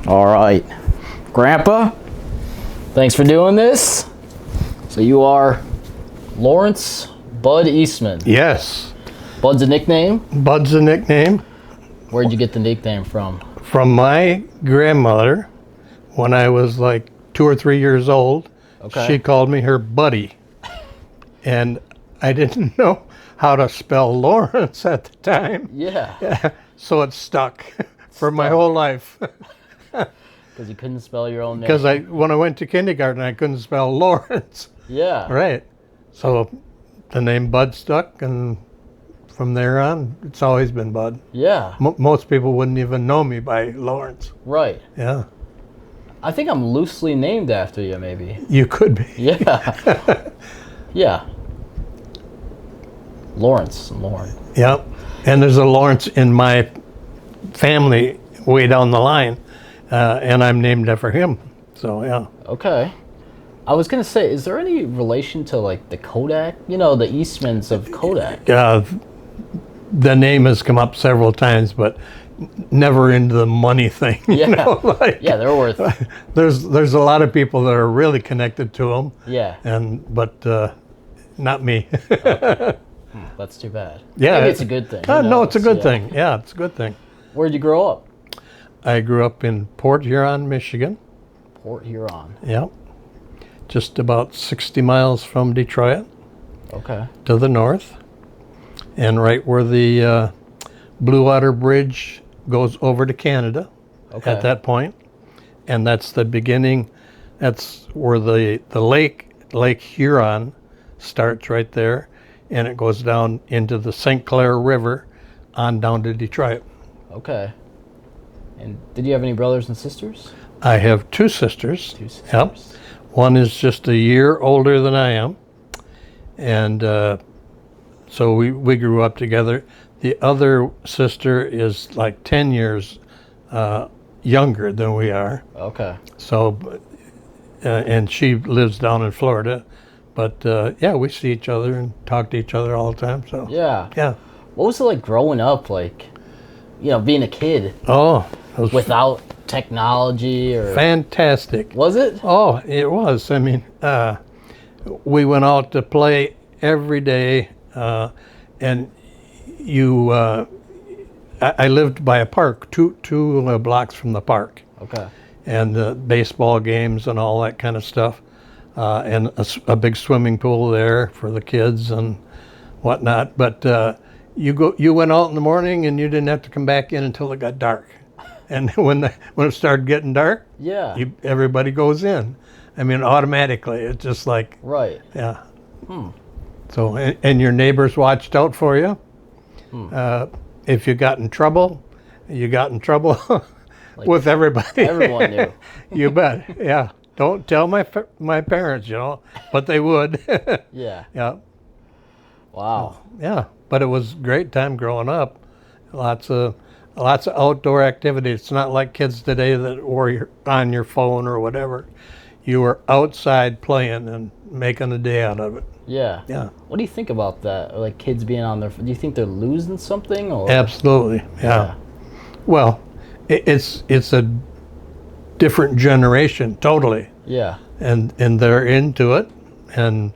All right. Grandpa, thanks for doing this. So you are Lawrence Bud Eastman. Yes. Bud's a nickname? Bud's a nickname. Where'd you get the nickname from? From my grandmother, when I was like 2 or 3 years old. Okay. She called me her buddy. And I didn't know how to spell Lawrence at the time. Yeah. So it stuck for my whole life. Because you couldn't spell your own name. Because when I went to kindergarten, I couldn't spell Lawrence. Yeah. Right. So the name Bud stuck, and from there on, it's always been Bud. Yeah. Most people wouldn't even know me by Lawrence. Right. Yeah. I think I'm loosely named after you, maybe. You could be. Yeah. Yeah. Lawrence. Lauren. Yep. And there's a Lawrence in my family way down the line, and I'm named after him. So, yeah. Okay. I was going to say, is there any relation to, like, the Kodak? You know, the Eastmans of Kodak. The name has come up several times, but never into the money thing. Yeah. You know? Like, yeah, they're worth. There's a lot of people that are really connected to them. Yeah. But not me. Okay. That's too bad. Yeah. Maybe it's a good thing. No, it's a good thing. Yeah, it's a good thing. Where'd you grow up? I grew up in Port Huron, Michigan. Port Huron. Yep. Just about 60 miles from Detroit. Okay. To the north. And right where the Blue Water Bridge goes over to Canada. Okay. At that point. And that's the beginning. That's where the Lake Huron starts right there. And it goes down into the St. Clair River on down to Detroit. Okay. And did you have any brothers and sisters? I have 2 sisters. 2 sisters. Yep. One is just a year older than I am. And so we grew up together. The other sister is like 10 years younger than we are. Okay. So, and she lives down in Florida. But yeah, we see each other and talk to each other all the time. So Yeah. yeah. What was it like growing up, like, you know, being a kid? Oh, it was without technology or... fantastic. Was it? Oh, it was. I mean, we went out to play every day, and I lived by a park, two blocks from the park. Okay. And baseball games and all that kind of stuff. And a big swimming pool there for the kids and whatnot. But you went out in the morning and you didn't have to come back in until it got dark. And when it started getting dark, yeah, everybody goes in. I mean, automatically. It's just like right. Yeah. So and your neighbors watched out for you. If you got in trouble, like with everybody. Everyone knew. You bet. Yeah. Don't tell my parents, but they would. Yeah. Yeah. Wow. Yeah, but it was a great time growing up. Lots of outdoor activity. It's not like kids today that were on your phone or whatever. You were outside playing and making a day out of it. Yeah. Yeah. What do you think about that? Like kids being on their... Do you think they're losing something? Or? Absolutely. Yeah. Well, it's a different generation, totally. Yeah. And they're into it, and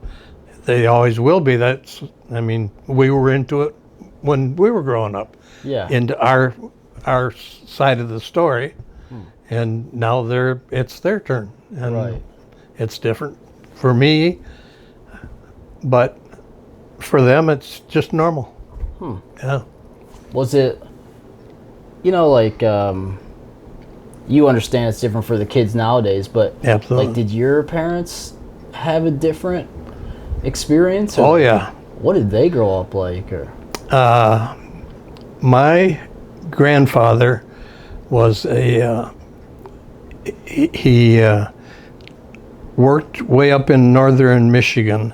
they always will be. I mean, we were into it when we were growing up. Yeah. Into our side of the story, and now it's their turn. And right. It's different for me, but for them, it's just normal. Yeah. Was it, like, you understand it's different for the kids nowadays, but absolutely. Like, did your parents have a different experience? Oh yeah. What did they grow up like? Or my grandfather was he worked way up in northern Michigan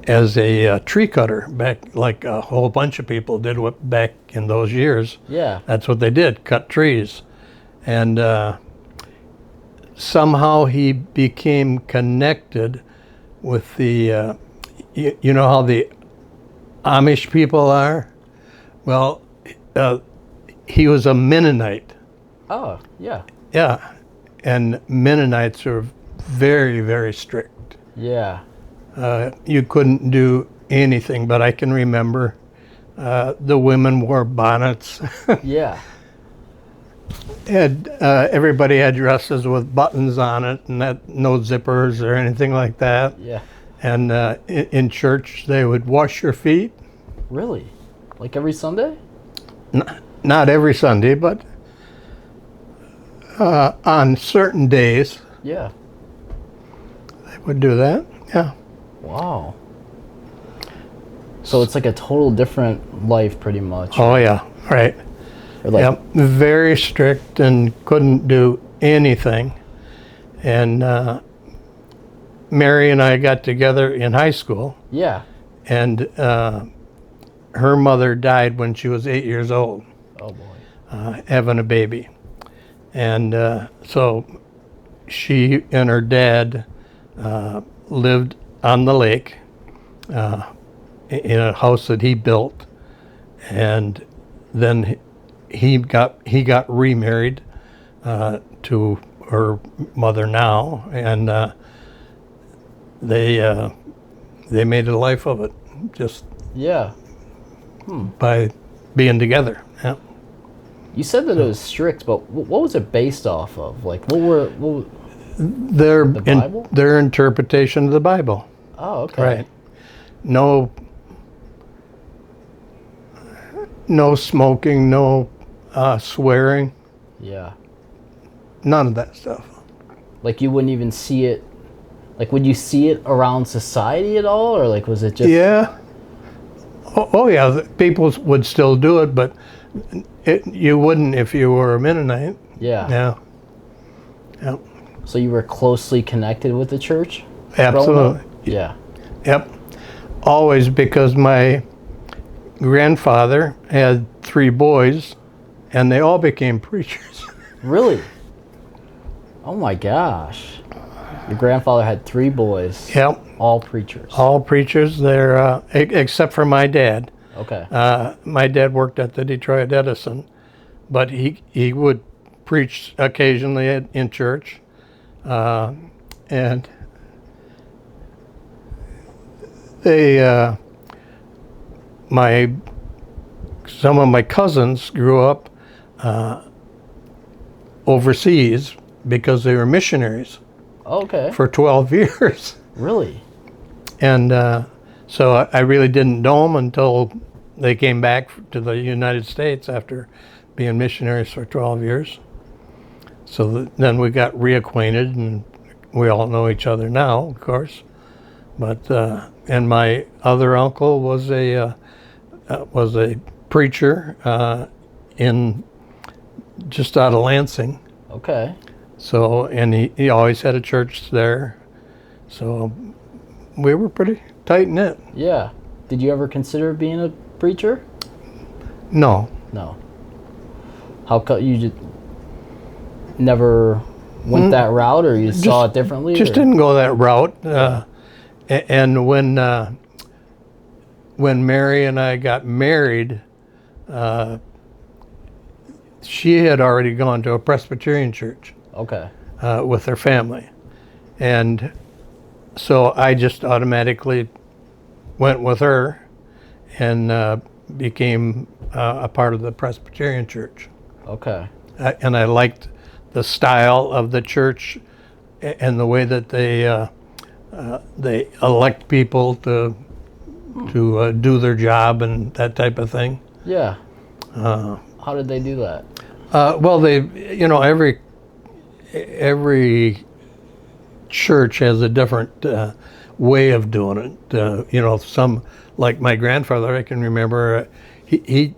as a tree cutter, back like a whole bunch of people did back in those years. Yeah. That's what they did, cut trees. And somehow he became connected with the, you know how the Amish people are? Well, he was a Mennonite. Oh, yeah. Yeah, and Mennonites are very, very strict. Yeah. You couldn't do anything, but I can remember the women wore bonnets. Yeah. Everybody had dresses with buttons on it, and no zippers or anything like that. Yeah. And in church, they would wash your feet. Really? Like every Sunday? Not every Sunday, but on certain days, Yeah. they would do that. Yeah. Wow. So it's like a total different life, pretty much. Oh, yeah. Right. Or like, Yep. Very strict and couldn't do anything. And Mary and I got together in high school, yeah. and her mother died when she was 8 years old, Oh boy. having a baby. And so she and her dad lived on the lake in a house that he built, and then he got remarried to her mother now, and they made a life of it just Yeah. by being together. Yeah. You said that it was strict, but what was it based off of? Like, what Their The Bible? their interpretation of the Bible. oh, okay. Right. No smoking, no swearing, Yeah. none of that stuff. Like, you wouldn't even see it. Like, would you see it around society at all? Or, like, was it just. Yeah. Oh yeah, people would still do it, but you wouldn't if you were a Mennonite. Yeah. Yeah. Yep. So you were closely connected with the church? growing up? Absolutely. Yeah. Yep. Always, because my grandfather had 3 boys, and they all became preachers. Really? Oh my gosh. Your grandfather had 3 boys. Yep. All preachers. All preachers. They're except for my dad. Okay. My dad worked at the Detroit Edison, but he would preach occasionally in church, and they some of my cousins grew up overseas because they were missionaries Okay. for 12 years. Really? And so I really didn't know them until they came back to the United States after being missionaries for 12 years. So then we got reacquainted, and we all know each other now, of course. But and my other uncle was a preacher in just out of Lansing. Okay. So, and he always had a church there. So we were pretty tight knit. Yeah. Did you ever consider being a preacher? No. No. How come you just never went that route, or you saw it differently? Just or? didn't go that route. And when Mary and I got married, she had already gone to a Presbyterian church Okay. with her family. And so I just automatically went with her and became a part of the Presbyterian church. Okay. And I liked the style of the church and the way that they elect people to do their job and that type of thing. Yeah. How did they do that? Well, every church has a different way of doing it. Some, like my grandfather, I can remember, he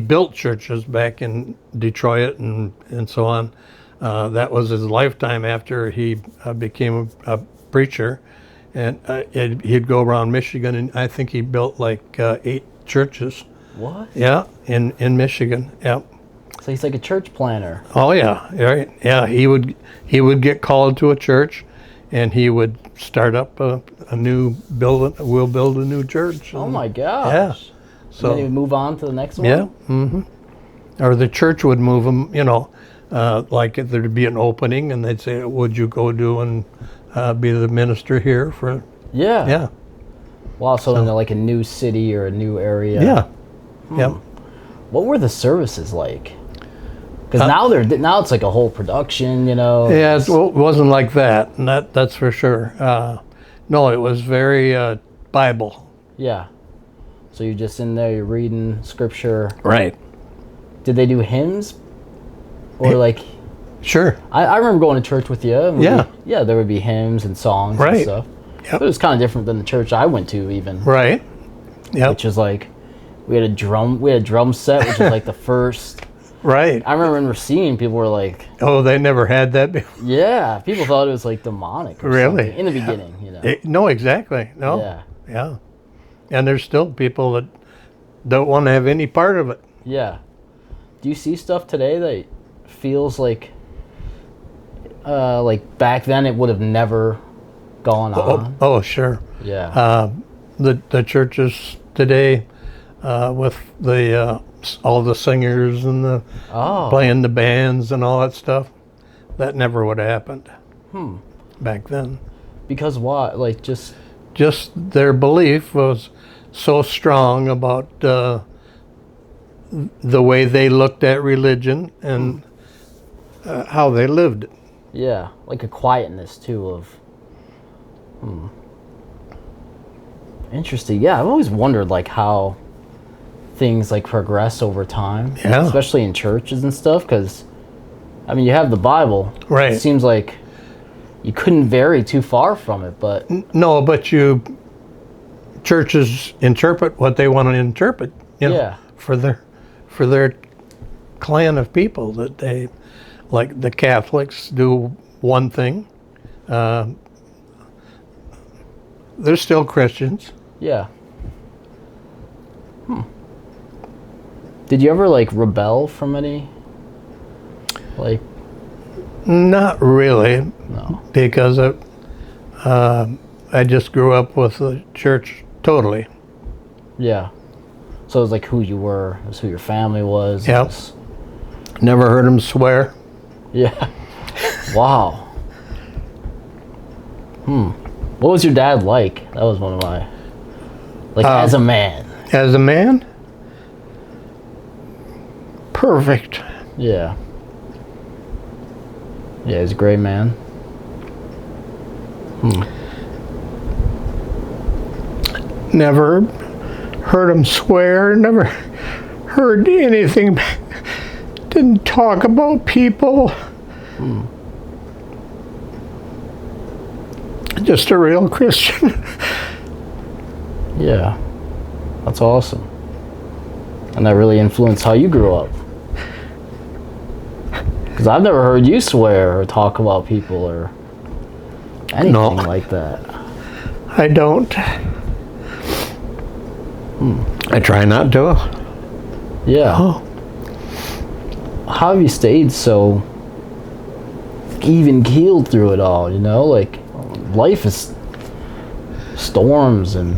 built churches back in Detroit and so on. That was his lifetime after he became a preacher. And he'd go around Michigan, and I think he built like 8 churches. What? Yeah, in Michigan. Yeah. So he's like a church planner. Oh yeah, right. Yeah, he would get called to a church, and he would start up a new building. We'll build a new church. Oh my gosh. Yeah. So And then he would move on to the next one? yeah. Mm-hmm. Or the church would move him. like if there'd be an opening, and they'd say, "Would you go do and be the minister here for?" Yeah. Yeah, Wow. So, in like a new city or a new area. yeah, yep. What were the services like? Because now it's like a whole production, you know. Yeah, it wasn't like that, and that's for sure. No, it was very Bible. Yeah. So you're just in there, you're reading scripture. Right. Did they do hymns? Or like, Sure. I remember going to church with you. And Yeah. there would be hymns and songs and Right. stuff. Yep. But it was kind of different than the church I went to even. Right. Yep. Which is like, we had a drum set, which is like the first. Right. I remember in Racine, people were like, Oh, they never had that before. yeah, people thought it was like demonic or Really? something in the beginning, you know. No, exactly. No. Yeah. Yeah. And there's still people that don't want to have any part of it. Yeah. Do you see stuff today that feels like back then it would have never gone on? Oh, sure. Yeah. The churches today, with the all the singers and the playing the bands and all that stuff, that never would have happened. Back then. Because what? Like just Their belief was so strong about the way they looked at religion and how they lived it. yeah, like a quietness too of interesting. Yeah, I've always wondered like how things like progress over time, Yeah. especially in churches and stuff, because I mean you have the Bible. Right. It seems like you couldn't vary too far from it, but No, but churches interpret what they want to interpret, Yeah. for their clan of people. That they, like the Catholics do one thing. They're still Christians. yeah. Did you ever like rebel from any? Like, Not really, no. because I just grew up with the church totally. Yeah. So it was like who you were, it was who your family was. Yep. It was- Never heard them swear. yeah. Wow. What was your dad like? That was one of my, like as a man. As a man, perfect. Yeah. Yeah, he's a great man. Never heard him swear. Never heard anything. Didn't talk about people. Just a real Christian. Yeah. That's awesome. And that really influenced how you grew up. Because I've never heard you swear or talk about people or anything No. like that. I don't. I try not to. Yeah. Oh, How have you stayed so even keeled through it all, you know? Like, life is storms and...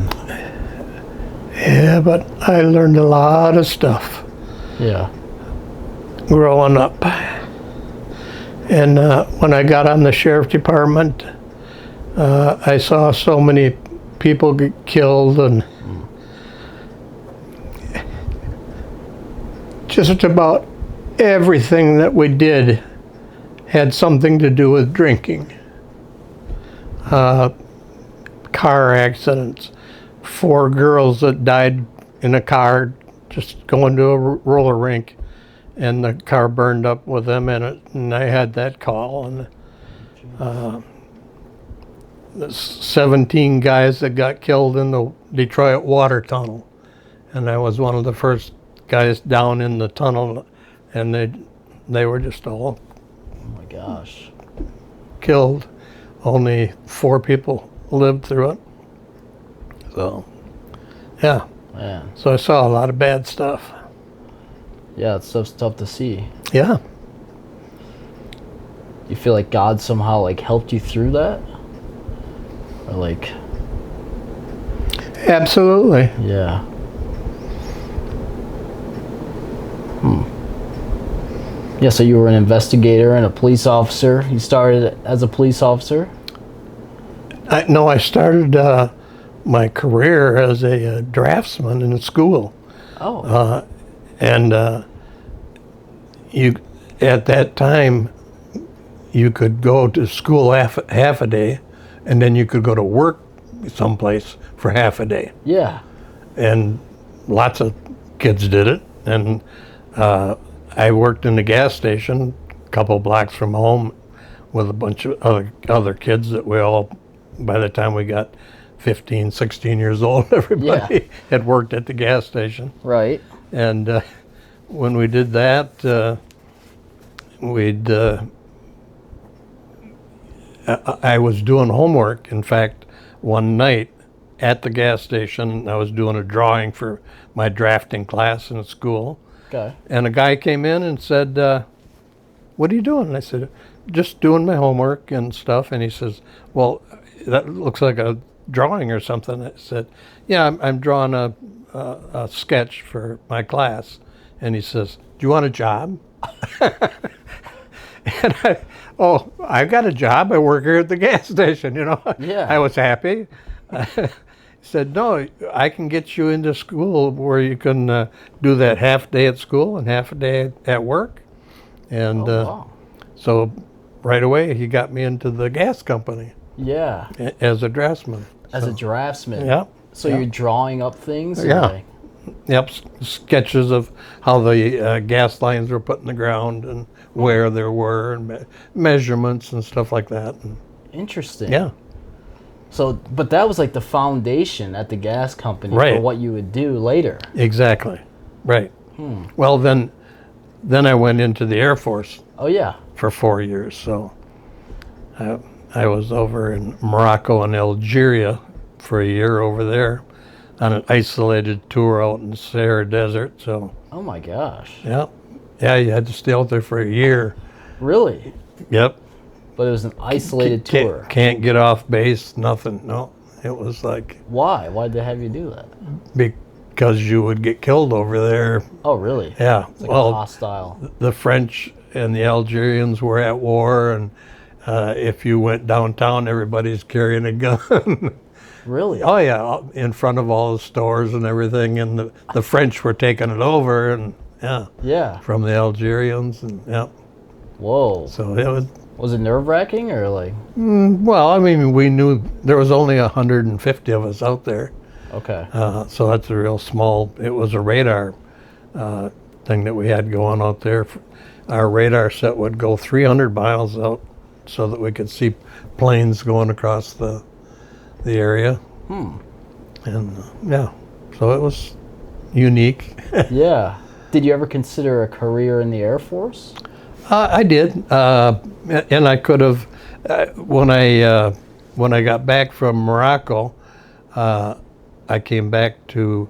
yeah, but I learned a lot of stuff Yeah. growing up. And when I got on the sheriff department, I saw so many people get killed, and just about everything that we did had something to do with drinking. Car accidents, 4 girls that died in a car just going to a roller rink, and the car burned up with them in it, and I had that call. And the 17 guys that got killed in the Detroit water tunnel, and I was one of the first guys down in the tunnel, and they were just all Oh my gosh. killed. Only 4 people lived through it. So, yeah. Man. So I saw a lot of bad stuff. Yeah, that stuff's tough to see. Yeah. You feel like God somehow like helped you through that? Or like, Absolutely. yeah. Yeah, so you were an investigator and a police officer. You started as a police officer? No, I started my career as a draftsman in school. Oh. And you, at that time, you could go to school half a day, and then you could go to work someplace for half a day. Yeah. And lots of kids did it. And I worked in the gas station a couple blocks from home with a bunch of other kids that we all, by the time we got 15, 16 years old, everybody had worked at the gas station. Right. And when we did that, I was doing homework. In fact, one night at the gas station, I was doing a drawing for my drafting class in school. Okay. And a guy came in and said, "What are you doing?" And I said, "Just doing my homework and stuff." And he says, "Well, that looks like a drawing or something." I said, "Yeah, I'm drawing a sketch for my class." And he says, "Do you want a job?" And I got a job. I work here at the gas station, you know. Yeah. I was happy. He said, "No, I can get you into school where you can do that half day at school and half a day at work." And Wow. so right away he got me into the gas company Yeah. as a draftsman. As a draftsman. Yeah. So yeah. you're drawing up things? Yeah. Like, Yep, sketches of how the gas lines were put in the ground and where there were, and measurements and stuff like that. And, interesting. yeah, So, but that was like the foundation at the gas company for Right. what you would do later. exactly. Right. Well, then I went into the Air Force Oh, yeah. for 4 years. So I was over in Morocco and Algeria for a year over there on an isolated tour out in the Sahara Desert. So, Oh, my gosh. yeah. Yeah, you had to stay out there for a year. Really? Yep. But it was an isolated tour. Can't get off base, nothing. No, it was like Why? Why'd they have you do that? because you would get killed over there. Oh, really? Yeah. It's like a hostile. The French and the Algerians were at war, and if you went downtown, everybody's carrying a gun. Really? Oh yeah, in front of all the stores and everything, and the French were taking it over, and yeah, Yeah. from the Algerians, and yeah. Whoa. So it was. Was it nerve-wracking or like? Well, I mean, we knew there was only 150 of us out there. Okay. So that's a real small, it was a radar thing that we had going out there. Our radar set would go 300 miles out so that we could see planes going across the area. And yeah, so it was unique. Yeah. Did you ever consider a career in the Air Force? I did, and I could have, when I got back from Morocco, I came back to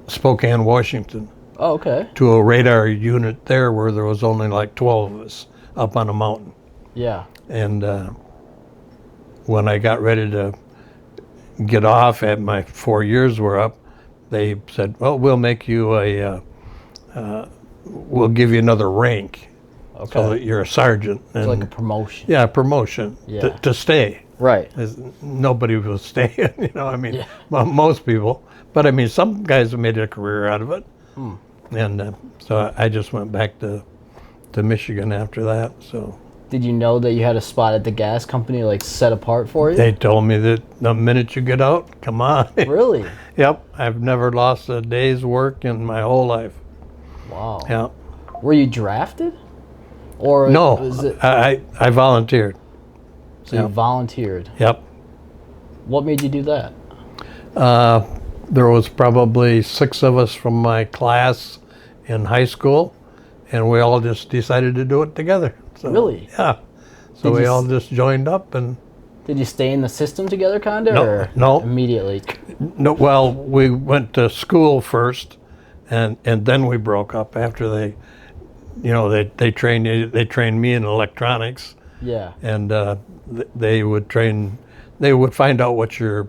Spokane, Washington, Oh, okay. to a radar unit there where there was only like 12 of us up on a mountain. Yeah. And when I got ready to get off, and my 4 years were up, they said, "Well, we'll make you we'll give you another rank, Okay. so that you're a sergeant." It's And like a promotion. yeah, promotion Yeah. to stay. Right. Nobody was staying, you know. I mean, Yeah. well, most people, but I mean, some guys have made a career out of it. And so I just went back to Michigan after that. So Did you know that you had a spot at the gas company like set apart for you? they told me that the minute you get out, come on. Really? Yep, I've never lost a day's work in my whole life. Wow. Yeah. Were you drafted? Or No, was it I volunteered. so you volunteered? Yep. What made you do that? There was probably 6 of us from my class in high school, and we all just decided to do it together. So, Really? Yeah. So Did we you all just joined up, and Did you stay in the system together, kinda, No, or no. immediately? no, well, we went to school first, and then we broke up after they trained me in electronics, Yeah. and they would find out what you're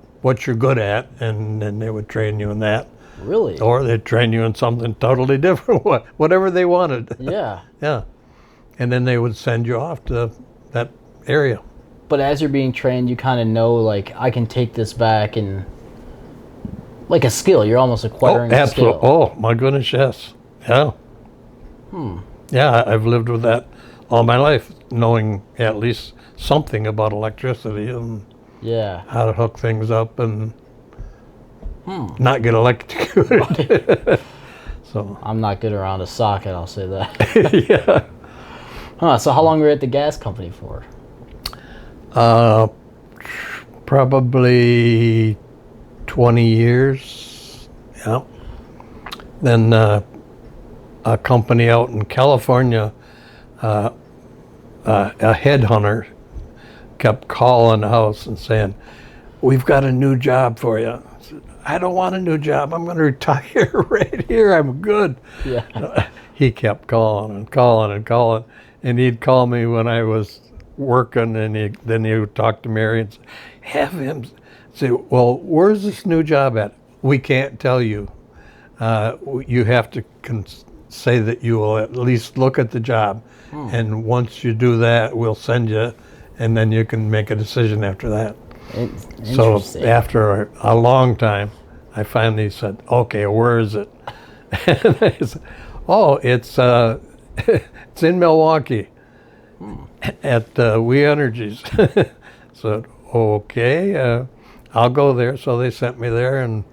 good at, and then they would train you in that. Really? Or they'd train you in something totally different, whatever they wanted. Yeah. Yeah. And then they would send you off to that area. But as you're being trained, you kind of know, like, I can take this back and, like a skill. You're almost acquiring a skill. Oh, my goodness, yes. Yeah. Yeah, I've lived with that all my life, knowing at least something about electricity and Yeah. how to hook things up and not get electrocuted. So, I'm not good around a socket, I'll say that. yeah. Huh, so how long were you at the gas company for? Probably 20 years. Yeah. Then a company out in California, a headhunter kept calling the house and saying, "We've got a new job for you." I said, "I don't want a new job. I'm going to retire right here. I'm good." Yeah. He kept calling and calling and calling, and he'd call me when I was working, and then he would talk to Mary and have him say, "Well, where's this new job at?" "We can't tell you. You have to say that you will at least look at the job, and once you do that, we'll send you, and then you can make a decision after that." So Interesting. after a long time, I finally said, "Okay, where is it?" And they said, "Oh, it's it's in Milwaukee at We Energies." So okay, I'll go there. So they sent me there, and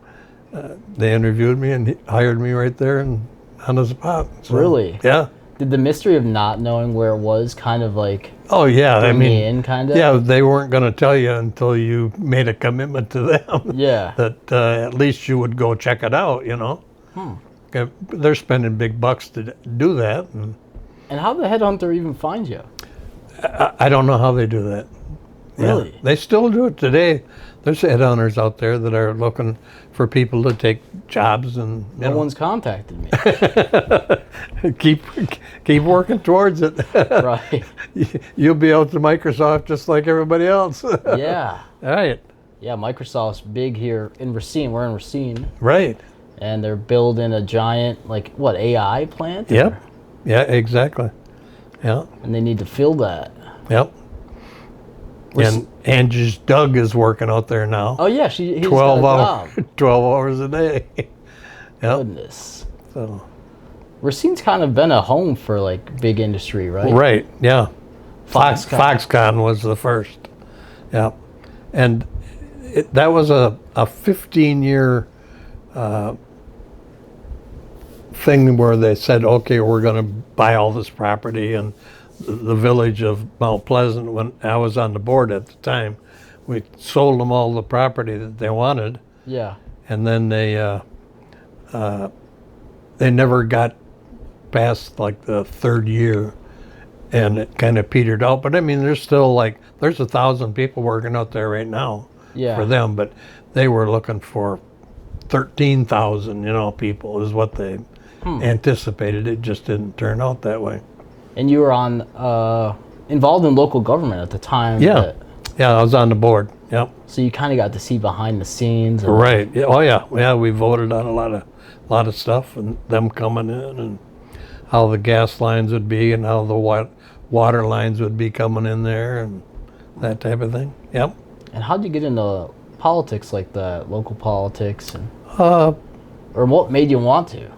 they interviewed me and hired me right there and on the spot. So, Really? Yeah. Did the mystery of not knowing where it was kind of like Oh yeah. bring you in, kind of? Yeah, they weren't going to tell you until you made a commitment to them. Yeah. That at least you would go check it out. Okay, they're spending big bucks to do that, and And how did the headhunter even find you? I don't know how they do that. Really? Yeah, they still do it today. There's headhunters out there that are looking for people to take jobs, and No one's contacted me. keep working towards it. Right. You'll be out to Microsoft just like everybody else. Yeah. Right. Yeah, Microsoft's big here in Racine. We're in Racine. Right. And they're building a giant, like, what, AI plant? Yep. Yeah, exactly. Yeah. And they need to fill that. Yep. And Angie's Doug is working out there now. Oh, yeah, he's 12 got a hours, job. 12 hours a day. Yep. Goodness. So. Racine's kind of been a home for, like, big industry, right? Right, yeah. Foxconn. Foxconn was the first. Yeah. And that was a 15-year thing where they said, okay, we're going to buy all this property. And the village of Mount Pleasant, when I was on the board at the time, we sold them all the property that they wanted. Yeah. And then they never got past like the third year, and it kind of petered out. But I mean, there's 1,000 people working out there right now Yeah. for them, but they were looking for 13,000, people is what they anticipated. It just didn't turn out that way. And you were involved in local government at the time. Yeah. Yeah, I was on the board. Yep. So you kind of got to see behind the scenes. And Right. Yeah. Oh yeah. Yeah. We voted on a lot of stuff, and them coming in, and how the gas lines would be, and how the water lines would be coming in there, and that type of thing. Yep. And how'd you get into politics like that, local politics, and or what made you want to?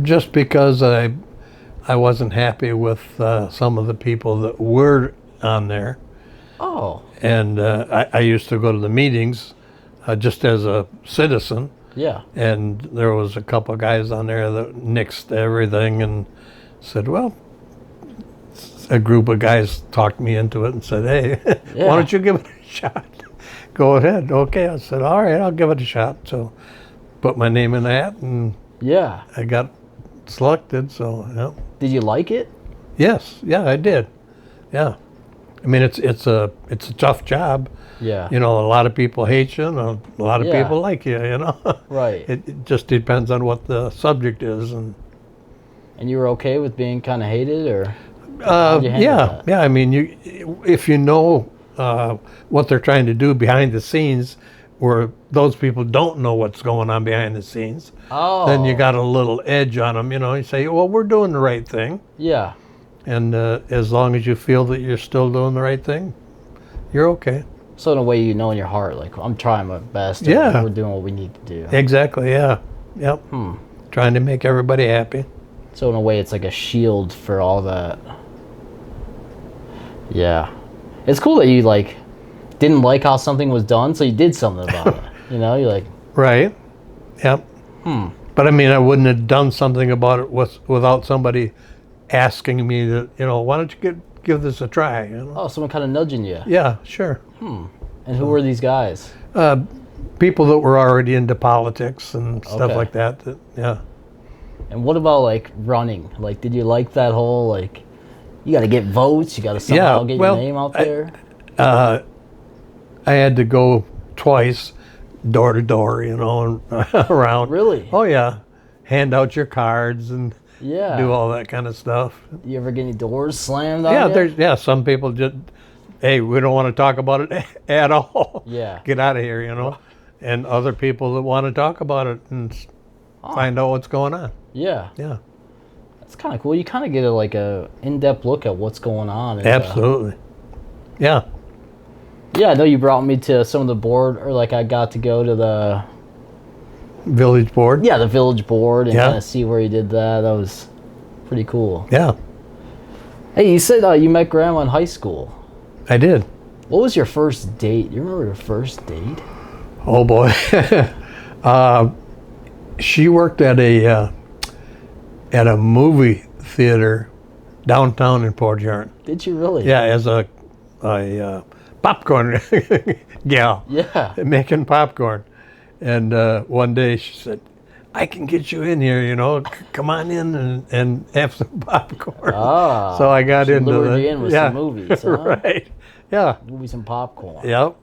Just because I wasn't happy with some of the people that were on there. Oh. And I used to go to the meetings just as a citizen. Yeah. And there was a couple of guys on there that nixed everything and said, well, a group of guys talked me into it and said, hey, Yeah. why don't you give it a shot? Go ahead. Okay. I said, all right, I'll give it a shot. So put my name in the hat, and Yeah. I got selected. So, yeah. Did you like it? Yes. Yeah, I did. Yeah. I mean, it's a tough job. Yeah. A lot of people hate you, and a lot of Yeah. people like you, Right. It just depends on what the subject is. And And you were okay with being kind of hated, or how'd you handle yeah, that? yeah. I mean, if you know what they're trying to do behind the scenes, where those people don't know what's going on behind the scenes, Oh. then you got a little edge on them. You know, you say, well, we're doing the right thing. Yeah. And as long as you feel that you're still doing the right thing, you're okay. So in a way, you know in your heart, like, I'm trying my best. Or Yeah. we're doing what we need to do. Exactly, yeah. Yep. Trying to make everybody happy. So in a way, it's like a shield for all that. Yeah. It's cool that you, like, didn't like how something was done, so you did something about it. You know, you're like... Right. Yep. But I mean, I wouldn't have done something about it without somebody asking me that, you know, why don't you give this a try? You know? Oh, someone kind of nudging you. Yeah, sure. And who were these guys? People that were already into politics and stuff like that. Yeah. And what about, like, running? Like, did you like that whole, like, you got to get votes, you got to somehow get your name out there? I had to go twice, door to door, you know, and around. Really? Oh, yeah. Hand out your cards and Yeah. do all that kind of stuff. You ever get any doors slammed on you? Some people just, hey, we don't want to talk about it at all. Yeah. Get out of here, you know. And other people that want to talk about it and find out what's going on. Yeah. Yeah. That's kind of cool. You kind of get a in-depth look at what's going on. And, Absolutely. Yeah. Yeah, I know you brought me to some of the board, or like I got to go to the... Village board. Yeah, the village board and Yeah. kind of see where you did that. That was pretty cool. Yeah, Hey, you said you met Grandma in high school. I did. What was your first date? You remember your first date? Oh boy. She worked at a movie theater downtown in Port Huron. Did you really? Yeah, as a popcorn gal. Yeah. Making popcorn. And one day she said, I can get you in here, you know, come on in and have some popcorn. Ah. So I got into lured you in with some movies, huh? Right. Yeah. Movies and popcorn. Yep.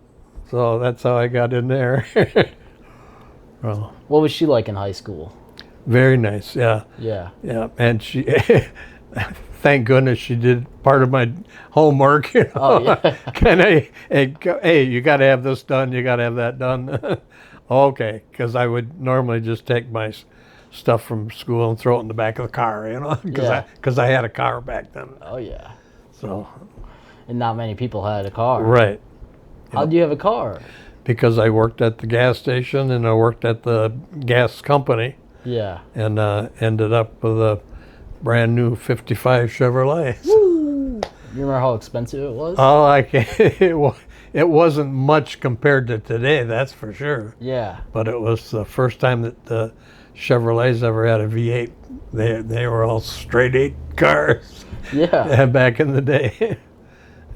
So that's how I got in there. Well, What was she like in high school? very nice. Yeah. Yeah. Yeah. And she, thank goodness she did part of my homework. You know? Oh, yeah. Kind of, hey, you got to have this done. You got to have that done. Okay. Because I would normally just take my stuff from school and throw it in the back of the car, you know, because I had a car back then. Oh, yeah. So. And not many people had a car. Right. How'd you have a car? Because I worked at the gas station and I worked at the gas company. Yeah. And ended up with a brand new '55 Chevrolet. Woo! You remember how expensive it was? Oh, I can't. It wasn't much compared to today, that's for sure. Yeah. But it was the first time that the Chevrolets ever had a V8. They were all straight 8 cars. Yeah. Back in the day.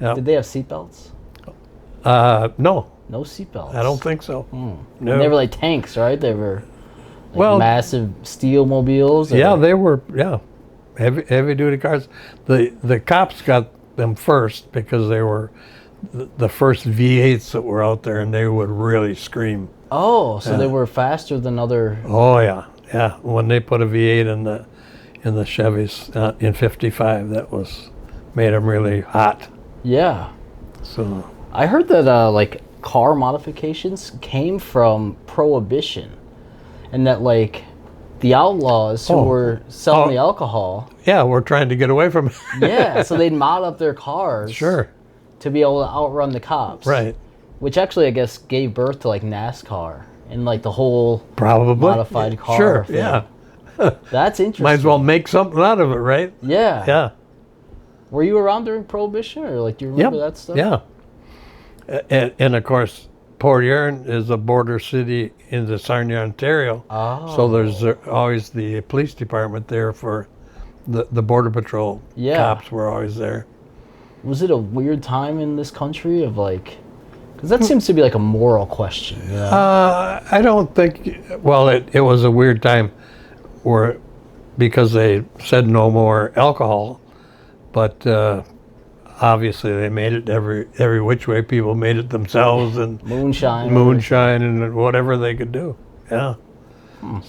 Yep. Did they have seatbelts? No, No seatbelts. I don't think so. No. No. And they were like tanks, right? They were like Well, massive steel mobiles. Yeah, they were. Yeah, heavy duty cars. The cops got them first because they were the first V8s that were out there, and they would really scream. Oh, so they were faster than other. Oh yeah, yeah. When they put a V8 in the Chevys in '55, that made them really hot. Yeah. So I heard that like car modifications came from Prohibition, and that like the outlaws who were selling the alcohol. yeah, we're trying to get away from it. Yeah, so they'd mod up their cars. Sure. To be able to outrun the cops. Right. Which actually, I guess, gave birth to like NASCAR and like the whole Probably modified car. Sure. thing. Yeah. That's interesting. Might as well make something out of it, right? Yeah. Yeah. Were you around during Prohibition, or like do you remember that stuff? Yeah. And of course, Port Huron is a border city into Sarnia, Ontario. Oh. So there's always the police department there for the border patrol. Yeah. Cops were always there. Was it a weird time in this country of like, because that seems to be like a moral question. Yeah. I don't think. Well, it was a weird time, because they said no more alcohol, but obviously they made it every which way. People made it themselves and Moonshine. and whatever they could do. Yeah.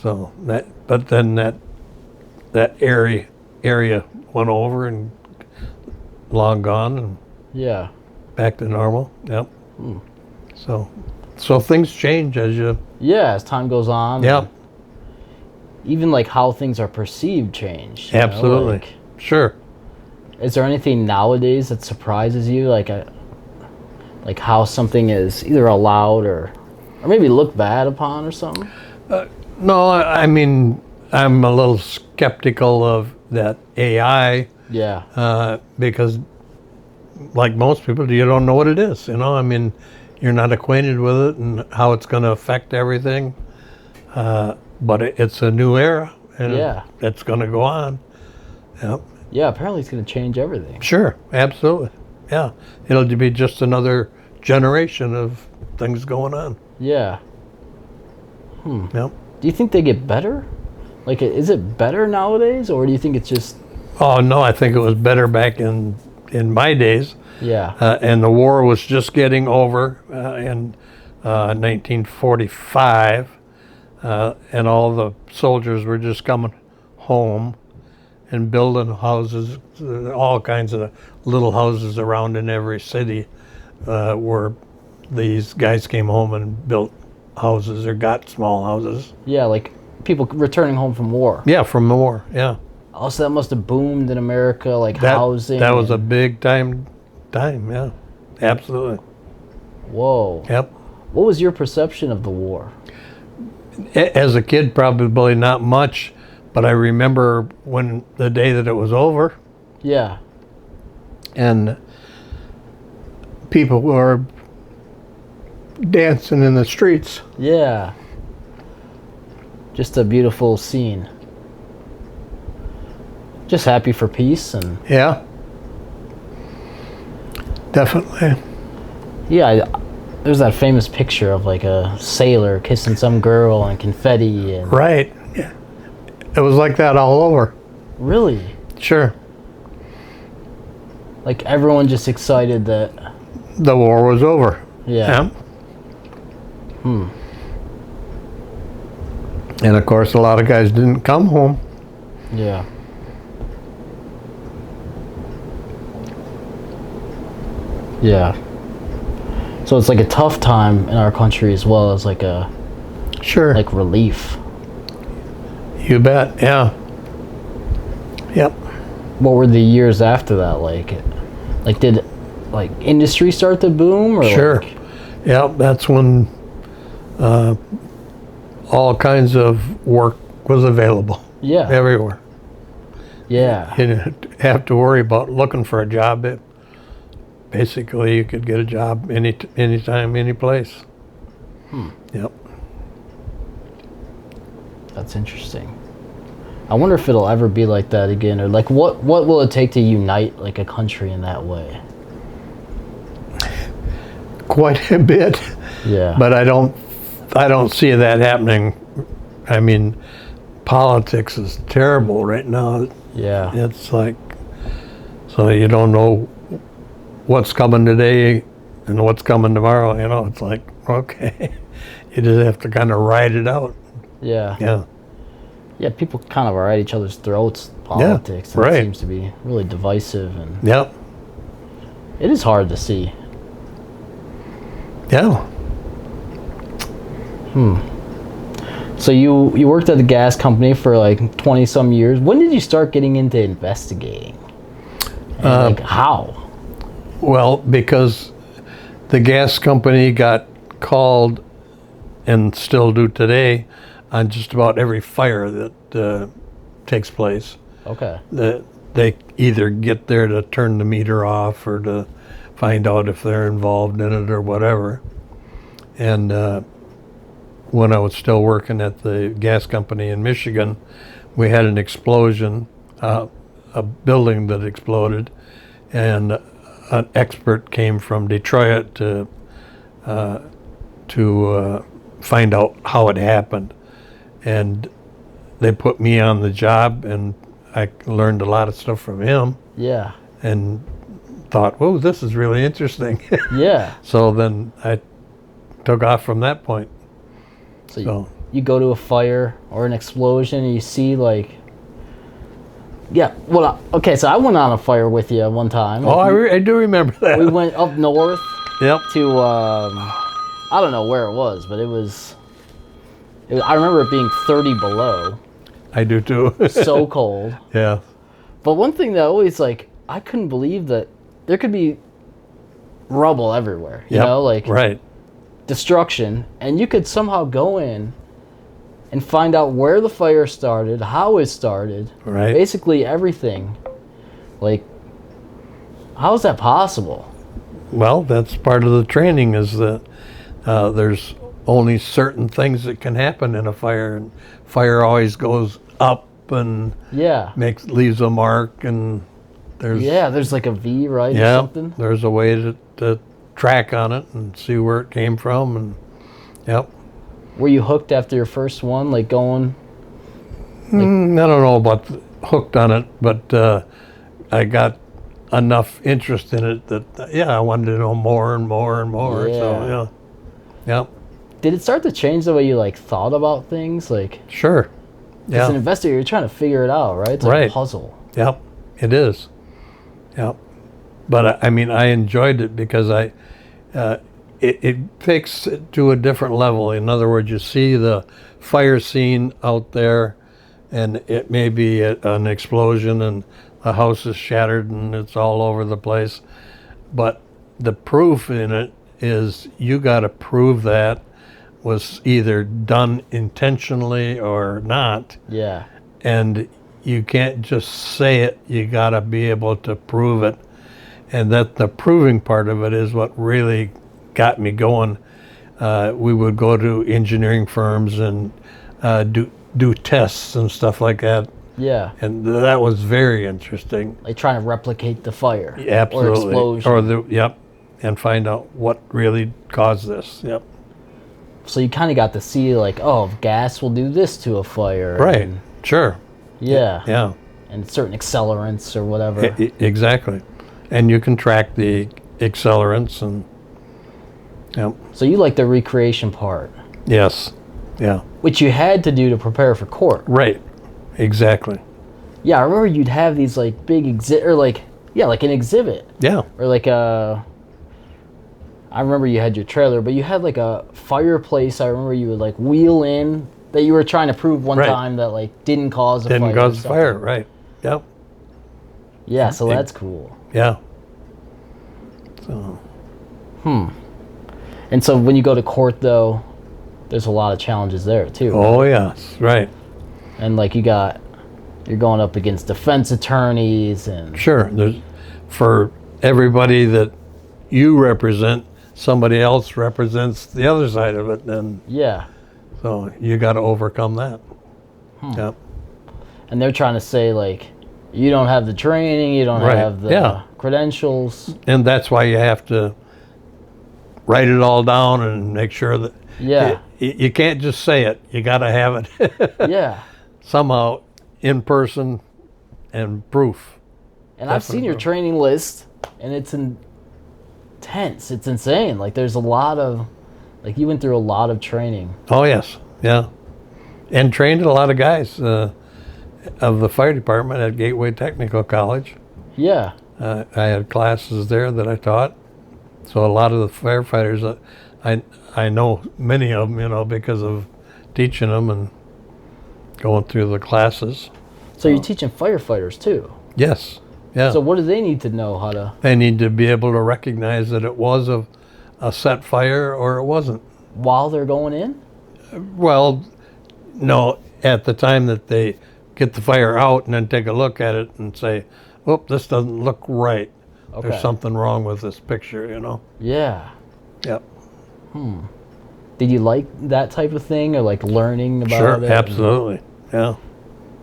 So but then that area went over and long gone and Yeah. back to normal. Yep. So So things change as you. Yeah, as time goes on. Yeah. Even like how things are perceived change. You know, Absolutely. like, Sure. is there anything nowadays that surprises you, like how something is either allowed or maybe looked bad upon or something? No, I mean, I'm a little skeptical of that AI Yeah. because, like most people, you don't know what it is. You know, I mean, you're not acquainted with it and how it's going to affect everything. But it's a new era, and Yeah. it's going to go on. Yep. Yeah, apparently it's going to change everything. Sure, absolutely. Yeah, it'll be just another generation of things going on. Yeah. Yep. Do you think they get better? Like, is it better nowadays, or do you think it's just... Oh no, I think it was better back in my days. Yeah. And the war was just getting over in 1945, and all the soldiers were just coming home and building houses, all kinds of little houses around in every city where these guys came home and built houses or got small houses. Yeah, like people returning home from war. Yeah, from the war, yeah. Also, that must have boomed in America, like That, housing. that was a big time, yeah. Absolutely. Whoa. Yep. What was your perception of the war? As a kid, probably not much, but I remember when the day that it was over Yeah. and people were dancing in the streets. Yeah. Just a beautiful scene. Just happy for peace and... Yeah. Definitely. Yeah, there's that famous picture of like a sailor kissing some girl and confetti and... Right. Yeah. It was like that all over. Really? Sure. Like everyone just excited that... The war was over. Yeah. And of course, a lot of guys didn't come home. Yeah. Yeah. So it's like a tough time in our country as well as like a Sure. like relief. You bet. Yeah. Yep. What were the years after that like? Like did like industry start to boom or Sure. like- Yep. That's when all kinds of work was available Yeah. everywhere. Yeah. You didn't have to worry about looking for a job. Basically, you could get a job anytime, any place. Yep. That's interesting. I wonder if it'll ever be like that again, or like what will it take to unite like a country in that way? Quite a bit. Yeah. But I don't see that happening. I mean, politics is terrible right now. Yeah. It's like, so you don't know what's coming today and what's coming tomorrow. You know, it's like, okay, you just have to kind of ride it out. Yeah. Yeah. Yeah, people kind of are at each other's throats, politics. And right. It seems to be really divisive, and Yep. it is hard to see. Yeah. So you worked at the gas company for like 20 some years. When did you start getting into investigating? And like how? Well, because the gas company got called, and still do today, on just about every fire that takes place. Okay. They either get there to turn the meter off or to find out if they're involved in it or whatever. And when I was still working at the gas company in Michigan, we had an explosion, a building that exploded, and an expert came from Detroit to find out how it happened. And they put me on the job, and I learned a lot of stuff from him, Yeah. and thought, whoa, this is really interesting. Yeah. So then I took off from that point. So you go to a fire or an explosion and you see like... Yeah, well, okay, so I went on a fire with you one time. Oh, I do remember that. We went up north Yep. to I don't know where it was, but I remember it being 30 below. I do too. So cold. Yeah. But one thing that always, like, I couldn't believe that there could be rubble everywhere, you Yep. know, like Right. destruction, and you could somehow go in and find out where the fire started, how it started, Right. basically everything. Like, how is that possible? Well, that's part of the training is that there's only certain things that can happen in a fire, and fire always goes up and Yeah. leaves a mark, and There's like a V, right, or yeah, something? there's a way to track on it and see where it came from, and yep. Were you hooked after your first one, like going? I don't know about hooked on it, but I got enough interest in it that I wanted to know more and more and more. Yeah. So yeah. Did it start to change the way you, like, thought about things? Like, Sure. as an Yeah. investigator, you're trying to figure it out, right? It's like Right. a puzzle. Yep. It is. Yep. But I mean, I enjoyed it because it takes it to a different level. In other words, you see the fire scene out there, and it may be an explosion, and the house is shattered, and it's all over the place. But the proof in it is you got to prove that was either done intentionally or not, Yeah. and you can't just say it. You got to be able to prove it, and that the proving part of it is what really got me going. We would go to engineering firms and do tests and stuff like that, Yeah. and that was very interesting. Like trying to replicate the fire. Absolutely. Or explosion. Yep, and find out what really caused this. Yep. So you kind of got to see, like, oh, gas will do this to a fire. Right. And, Sure. yeah. Yeah. And certain accelerants or whatever. Exactly. And you can track the accelerants and. Yep. So you like the recreation part, Yes. Yeah. which you had to do to prepare for court. Right. Exactly. Yeah, I remember you'd have these, like, big like an exhibit. Yeah. Or like I remember you had your trailer, but you had like a fireplace. I remember you would, like, wheel in that you were trying to prove one Right. time that, like, didn't cause a fire. Didn't or cause a something. fire. Right. Yep. Yeah, so that's cool. Yeah. So. And so when you go to court, though, there's a lot of challenges there too. Oh yes. Right. And like you're going up against defense attorneys and Sure. There's for everybody that you represent, somebody else represents the other side of it, and yeah, so you got to overcome that. Yep. and they're trying to say, like, you don't have the training, you don't Right. have the Yeah. credentials. And that's why you have to write it all down and make sure that Yeah, you can't just say it. You got to have it yeah. somehow in person and proof. And I've seen your Definitely. training list, and it's intense. It's insane. Like, there's a lot of, like, you went through a lot of training. Oh yes, yeah, and trained a lot of guys of the fire department at Gateway Technical College. Yeah, I had classes there that I taught, so a lot of the firefighters, I know many of them, you know, because of teaching them and going through the classes. so you're teaching firefighters too. Yes, yeah. So what do they need to know how to? They need to be able to recognize that it was a set fire or it wasn't. While they're going in? Well, no, at the time that they get the fire out and then take a look at it and say, "Oh, this doesn't look right. Okay. There's something wrong with this picture," you know. Yeah. Yep. Did you like that type of thing, or like learning about Sure, it? absolutely. Yeah.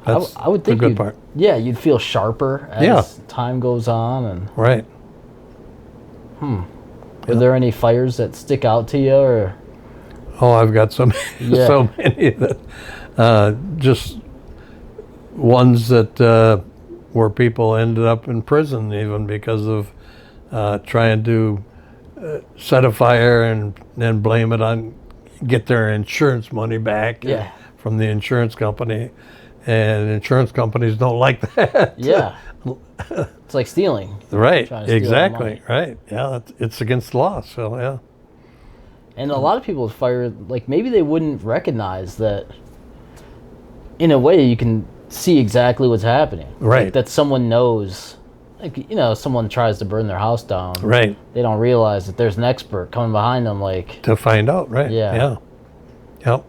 That's I would think the good you'd- part. Yeah, you'd feel sharper as Yeah. time goes on. And Right. were there any fires that stick out to you, or? Oh, I've got so many, Yeah. so many that just ones that where people ended up in prison even because of trying to set a fire and then blame it on, get their insurance money back Yeah. from the insurance company, and insurance companies don't like that. Yeah. It's like stealing. Right. Trying to steal Exactly. money. Right. Yeah. It's against the law. So yeah. And a lot of people with fire, like maybe they wouldn't recognize that. In a way, you can see exactly what's happening. Right. Like, that someone knows. Like, you know, someone tries to burn their house down. Right. They don't realize that there's an expert coming behind them. Like, To find out, right? Yeah. Yeah. Yep.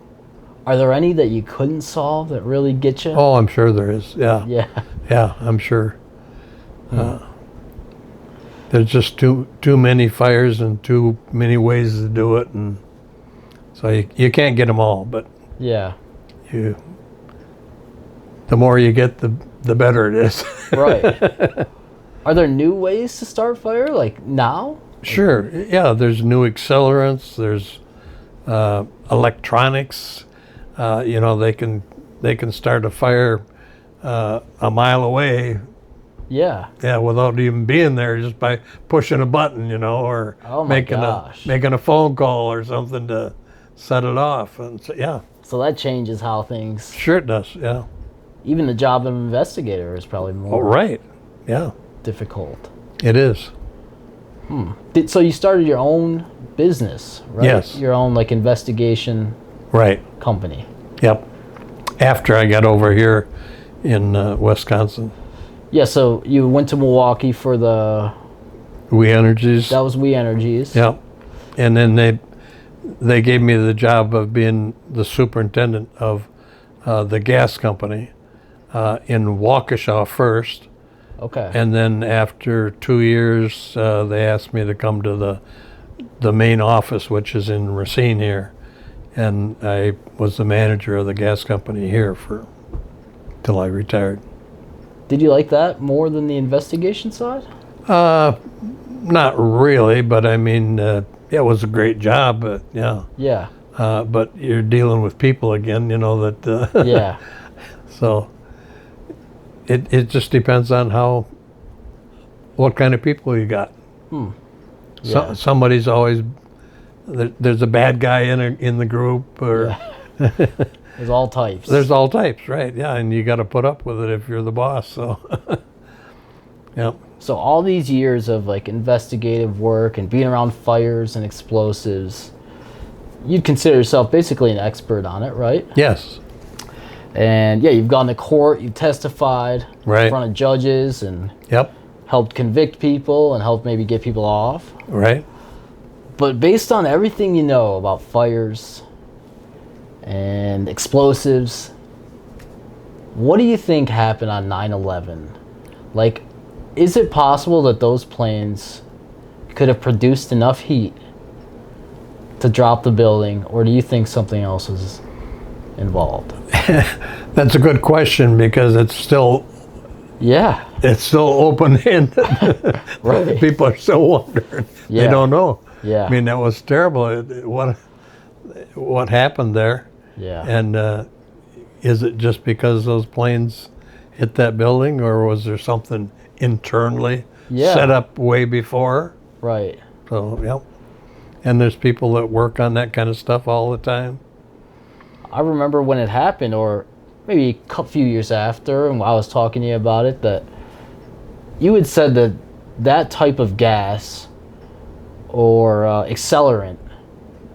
are there any that you couldn't solve that really get you? Oh, I'm sure there is. Yeah. Yeah. Yeah, I'm sure. There's just too many fires and too many ways to do it, and so you can't get them all. But Yeah. the more you get, the better it is. Right. Are there new ways to start fire, like now? Sure. Yeah. There's new accelerants. There's electronics. You know, they can start a fire a mile away. Yeah. Yeah, without even being there, just by pushing a button, you know, or Oh my making gosh. a phone call or something to set it off. And so, yeah, So that changes how things. sure it does. Yeah. Even the job of an investigator is probably Oh, more right. Yeah, difficult. it is. So you started your own business, right? Yes. Your own like investigation Right. company. Yep. After I got over here in Wisconsin, Yeah. So you went to Milwaukee for We Energies. that was We Energies. Yep. And then they gave me the job of being the superintendent of the gas company in Waukesha first. Okay. And then after 2 years, they asked me to come to the main office, which is in Racine here. And I was the manager of the gas company here till I retired. Did you like that more than the investigation side? Not really, but I mean, it was a great job, but yeah. Yeah. But you're dealing with people again, you know, that, Yeah. so it just depends on what kind of people you got. Yeah. Somebody's always, there's a bad guy in the group, or There's all types. there's all types, right? Yeah, and you got to put up with it if you're the boss. So, yeah, So all these years of like investigative work and being around fires and explosives, you'd consider yourself basically an expert on it, right? yes, And yeah, you've gone to court, you've testified in Right. front of judges and yep, helped convict people and helped maybe get people off. right. But based on everything you know about fires and explosives, what do you think happened on 9/11? Like, is it possible that those planes could have produced enough heat to drop the building, or do you think something else was involved? That's a good question, because it's still Yeah. open-ended. Right. People are still wondering. Yeah. They don't know. Yeah. I mean, that was terrible. What happened there? Yeah. And is it just because those planes hit that building, or was there something internally Yeah. set up way before? Right. So, yep. And there's people that work on that kind of stuff all the time. I remember when it happened, or maybe a few years after, and I was talking to you about it, that you had said that that type of gas or accelerant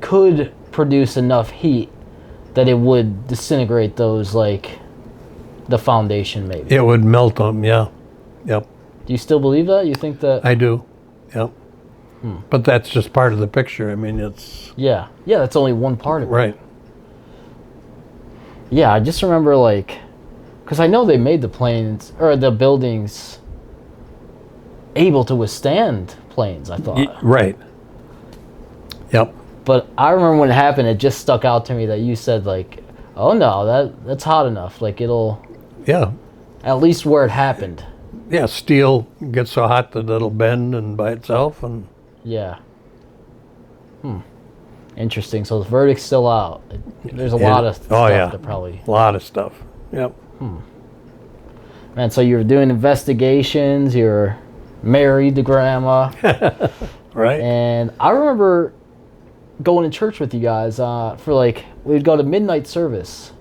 could produce enough heat that it would disintegrate those, like the foundation, maybe. It would melt them, yeah. Yep, Do you still believe that? You think that? I do. Yep. But that's just part of the picture. I mean, it's Yeah. Yeah, that's only one part of it. right. Yeah, I just remember, like, because I know they made the planes, or the buildings, able to withstand planes, I thought. Right. Yep. But I remember when it happened, it just stuck out to me that you said, like, oh no, that's hot enough. Like, it'll, Yeah. at least where it happened. Yeah, steel gets so hot that it'll bend and by itself, and Yeah. Interesting. So the verdict's still out. There's a lot of stuff that probably. a lot of stuff. Yep. Man, so you were doing investigations, you're married to grandma. Right. And I remember going to church with you guys for like, we'd go to midnight service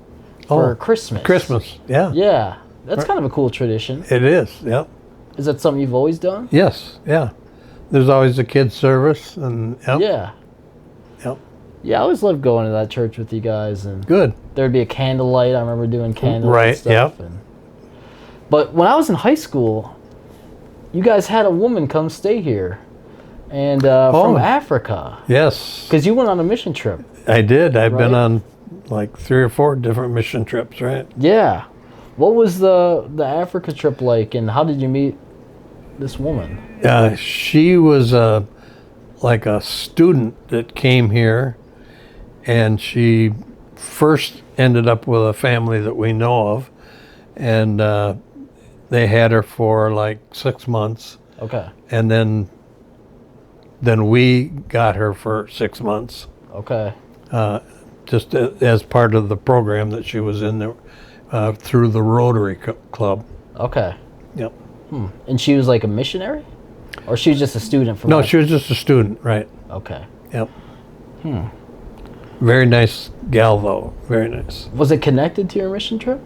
for Christmas. Christmas. Yeah. Yeah. That's kind of a cool tradition. It is. Yep. Is that something you've always done? Yes. Yeah. There's always a kids service, and yep. Yeah. Yep. Yeah, I always loved going to that church with you guys, and Good. there'd be a candlelight. I remember doing candles Right, and stuff. yep. But when I was in high school, you guys had a woman come stay here, and from Africa, Yes. because you went on a mission trip. I did. I've been Right. on like 3 or 4 different mission trips, right? Yeah. What was the Africa trip like, and how did you meet this woman? She was like a student that came here, and she first ended up with a family that we know of, and they had her for like 6 months, Okay. and then we got her for 6 months, Okay. just as part of the program that she was in there through the Rotary Club. Okay. Yep. And she was like a missionary, or she was just a student from? No, she was just a student, right? Okay. Yep. Very nice gal, though. Very nice. Was it connected to your mission trip?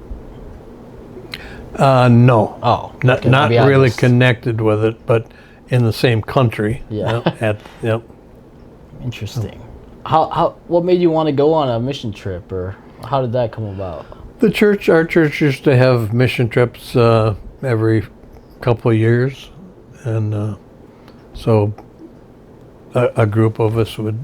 No. Oh, Not okay, not maybe I really just- connected with it, but in the same country. Yeah. Yep. Interesting. How? What made you want to go on a mission trip, or how did that come about? Our church used to have mission trips every couple of years, and so a group of us would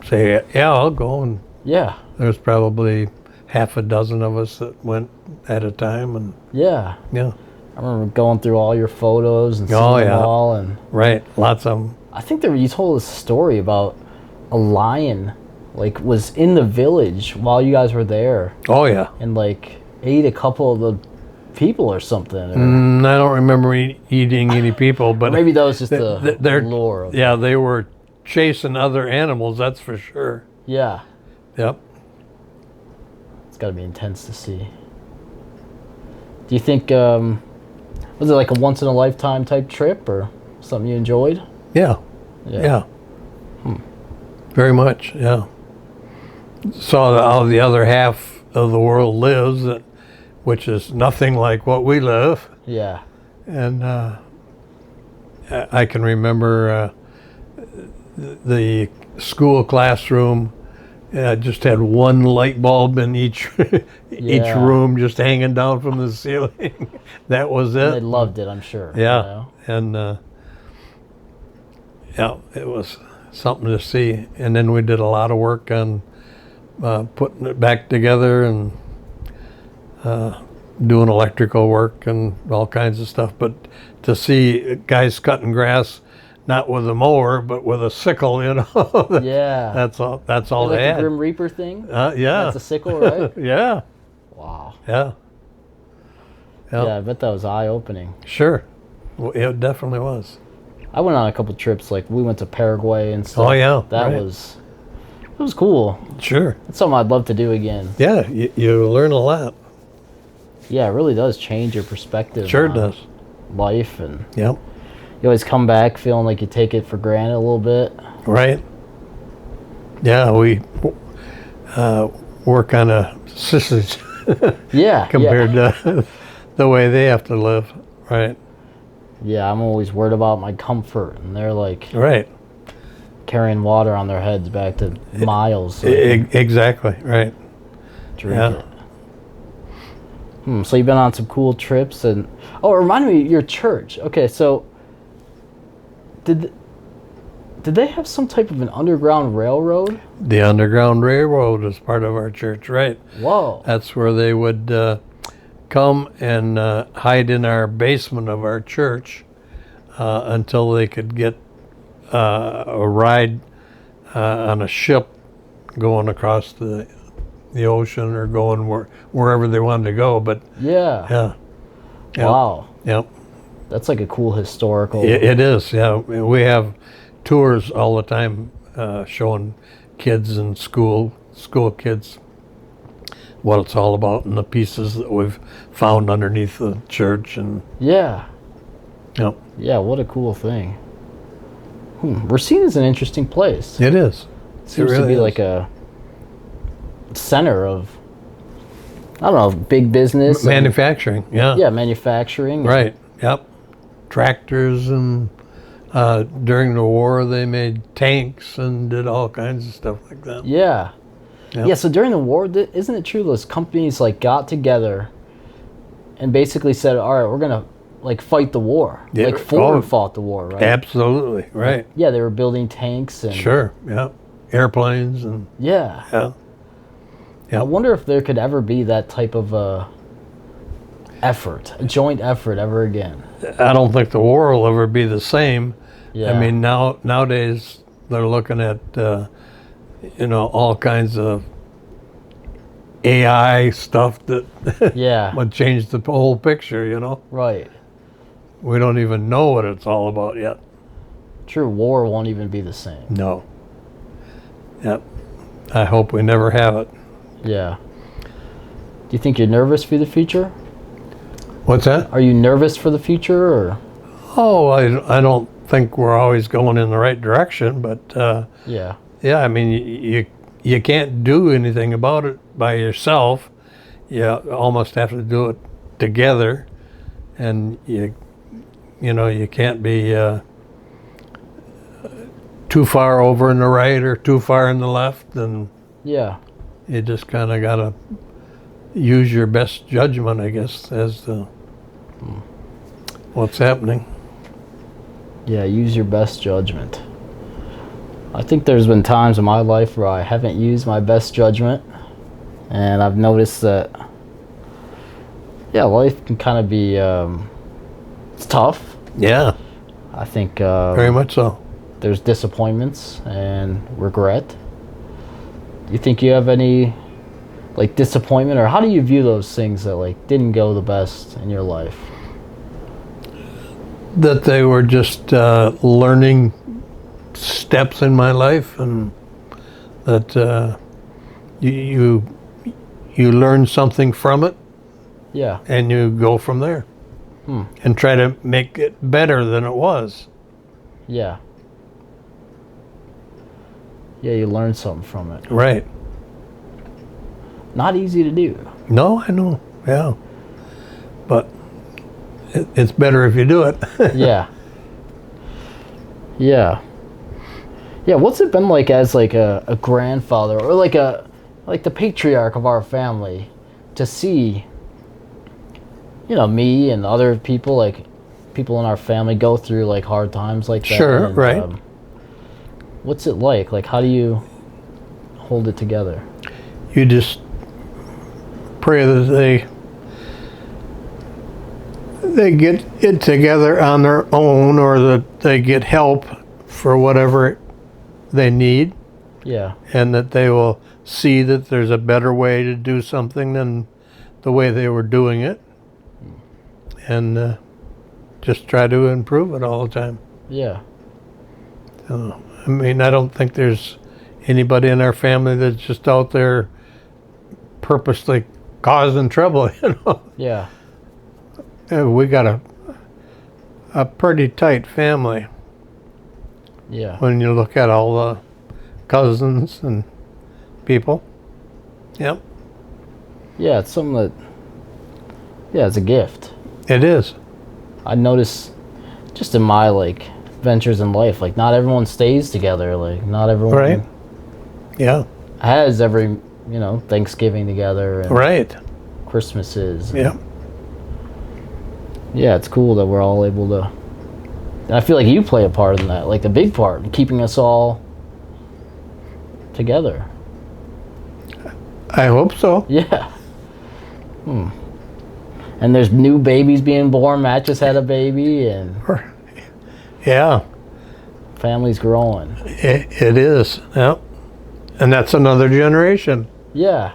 say, "Yeah, I'll go," and Yeah. there's probably half a dozen of us that went at a time, and Yeah. yeah, I remember going through all your photos and seeing Oh, them yeah. all, and right, lots of them. I think you told us a story about a lion, like, was in the village while you guys were there, Oh yeah. and like ate a couple of the people or something. Or I don't remember eating any people, but maybe that was just the they're- lore of it. yeah, they were chasing other animals. That's for sure. Yeah. Yep. It's got to be intense to see. Do you think was it like a once in a lifetime type trip, or something you enjoyed? Yeah. Yeah. Very much. Yeah. Saw how the other half of the world lives, which is nothing like what we live. Yeah. And I can remember the school classroom just had one light bulb in each Yeah. room, just hanging down from the ceiling. That was They it. loved it, I'm sure. you Yeah, know? and yeah, it was something to see. And then we did a lot of work on putting it back together and doing electrical work and all kinds of stuff. But to see guys cutting grass, not with a mower, but with a sickle, Yeah. that's all. That's all like they the had. Grim Reaper thing? Yeah, That's a sickle, right? yeah, Wow. yeah, yeah. Yeah, I bet that was eye-opening. Sure, well, it definitely was. I went on a couple trips, like we went to Paraguay and stuff. Oh, yeah, That right. it was cool. Sure. It's something I'd love to do again. Yeah, you learn a lot. Yeah, it really does change your perspective. Sure on does. Life, and Yep. you always come back feeling like you take it for granted a little bit. Right. Yeah, we work on a sausage Yeah. compared to the way they have to live. Right. Yeah, I'm always worried about my comfort, and they're like Right. carrying water on their heads back to miles. So Exactly. Right. drink yeah. it. So you've been on some cool trips, and remind me, your church. Okay, so did they have some type of an underground railroad? The Underground Railroad is part of our church. Right. Whoa. That's where they would come and hide in our basement of our church until they could get a ride on a ship going across the ocean or going wherever they wanted to go. But Yeah. yeah, Yep. Wow. Yep. That's like a cool historical. It is. Yeah, we have tours all the time showing kids in school kids what it's all about and the pieces that we've found underneath the church. And Yeah. yep, Yeah, what a cool thing. Racine is an interesting place. it is. Seems really to be is. like a center of, I don't know, big business. and- Manufacturing. Yeah. yeah, manufacturing. Right. Yep. Tractors and During the war, they made tanks and did all kinds of stuff like that. Yeah. Yep. Yeah, so during the war, isn't it true those companies like got together and basically said, all right, we're going to like fight the war. Yeah, like Ford oh, fought the war, right? Absolutely, right. Yeah, they were building tanks and Sure, yeah. Airplanes and, yeah. yeah. I wonder if there could ever be that type of effort, a joint effort ever again. I don't think the war will ever be the same. Yeah. I mean, nowadays they're looking at, all kinds of AI stuff that Yeah. would change the whole picture, Right. We don't even know what it's all about yet. True, war won't even be the same. No. Yep. I hope we never have it. Yeah. Do you think you're nervous for the future? What's that? Are you nervous for the future, or? Oh, I don't think we're always going in the right direction, but Yeah. yeah, I mean, you can't do anything about it by yourself. You almost have to do it together, and you can't be too far over in the right or too far in the left, and Yeah. you just kind of got to use your best judgment, I guess, as to what's happening. Yeah, use your best judgment. I think there's been times in my life where I haven't used my best judgment, and I've noticed that, yeah, life can kind of be, it's tough. Yeah, I think very much so. there's disappointments and regret. Do you think you have any, like, disappointment, or how do you view those things that, like, didn't go the best in your life? That they were just learning steps in my life, and that you learn something from it, Yeah. and you go from there and try to make it better than it was. Yeah. Yeah, you learn something from it. Right. Not easy to do. No, I know. Yeah. But it's better if you do it. Yeah. Yeah. Yeah, what's it been like as like a grandfather, or like the patriarch of our family, to see, me and other people, like people in our family, go through like hard times like that? Sure, and, right. What's it like? Like, how do you hold it together? You just pray that they get it together on their own, or that they get help for whatever they need, Yeah. and that they will see that there's a better way to do something than the way they were doing it, and just try to improve it all the time. Yeah. I mean, I don't think there's anybody in our family that's just out there purposely causing trouble, Yeah. We got a pretty tight family Yeah. when you look at all the cousins and people. Yep, Yeah, it's something that, yeah, it's a gift. it is. I notice just in my like ventures in life, like not everyone stays together. Like not everyone Right. Yeah, has every Thanksgiving together and right. Christmases. And, Yeah, yeah, it's cool that we're all able to. And I feel like you play a part in that, like the big part in keeping us all together. I hope so. Yeah. And there's new babies being born. Matt just had a baby, and Yeah, family's growing. it is. Yep, and that's another generation. Yeah.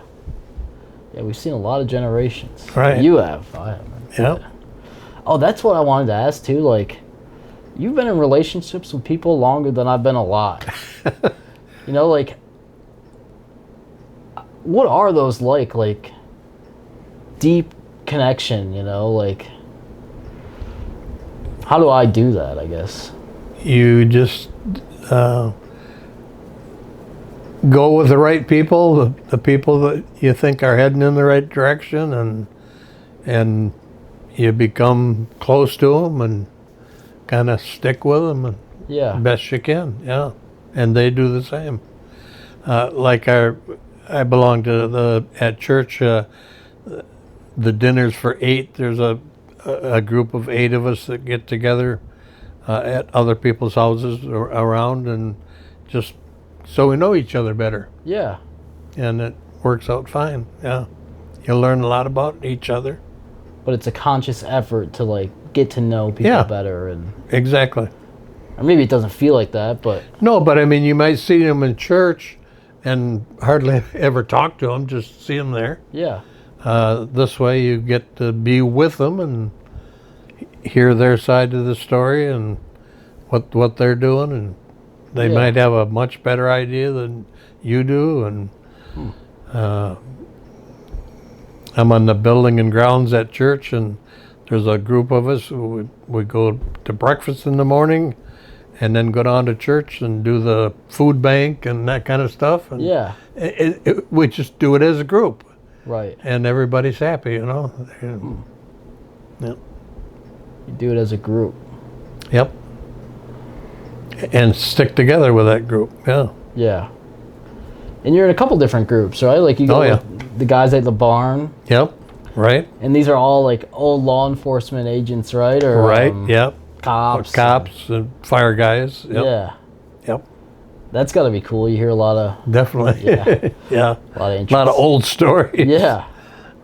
Yeah, we've seen a lot of generations. Right. You have. I haven't. Yep. Oh, that's what I wanted to ask too. Like, you've been in relationships with people longer than I've been alive. Like, what are those like? Like, deep connection, like, how do I do that, I guess? You just go with the right people, the people that you think are heading in the right direction, and you become close to them and kind of stick with them, and Yeah. best you can. Yeah, and they do the same. Like I belong to at church. The dinners for 8. There's a group of 8 of us that get together at other people's houses around, and just so we know each other better, Yeah. and it works out fine. Yeah, you learn a lot about each other. But it's a conscious effort to like get to know people Yeah. better, and Exactly. or maybe it doesn't feel like that, but No, but I mean, you might see them in church and hardly ever talk to them, just see them there. yeah. This way you get to be with them and hear their side of the story and what they're doing, and they Yeah. might have a much better idea than you do. And I'm on the building and grounds at church, and there's a group of us. We go to breakfast in the morning and then go down to church and do the food bank and that kind of stuff. And Yeah. we just do it as a group, Right. and everybody's happy, you know. Yep. You do it as a group. Yep. And stick together with that group. Yeah. Yeah. And you're in a couple different groups, right? Like you go Oh, yeah. with the guys at the barn, Yep. Right. and these are all like old law enforcement agents, right? Or Right. Yep. cops. Cops and fire guys. Yep. Yeah. Yep. That's got to be cool. You hear a lot of Definitely. Yeah. Yeah. a lot of interest. A lot of old stories. Yeah.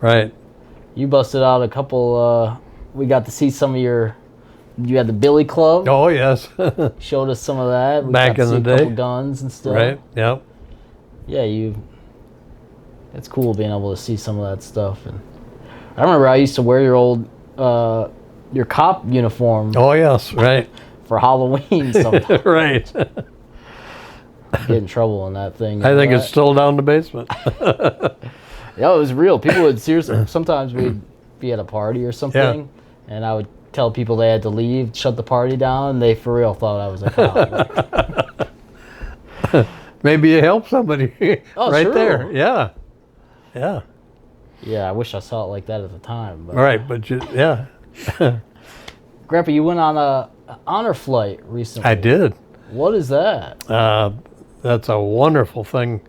Right. You busted out a couple. We got to see some of your. You had the Billy Club. Oh yes. Showed us some of that. We Back got to in see the a couple day. guns and stuff. Right. Yep. Yeah, it's cool being able to see some of that stuff. And I remember I used to wear your old your cop uniform Oh yes. Right. for Halloween sometimes. Right. Get in trouble in that thing. I think right? it's still down the basement. Yeah, it was real. People would seriously. Sometimes we'd be at a party or something, and I would tell people they had to leave, shut the party down, and they for real thought I was a cop. Maybe you help somebody Oh, right true. there. Yeah. Yeah. Yeah, I wish I saw it like that at the time. But. Right. But yeah. Grandpa, you went on a honor flight recently. I did. What is that? That's a wonderful thing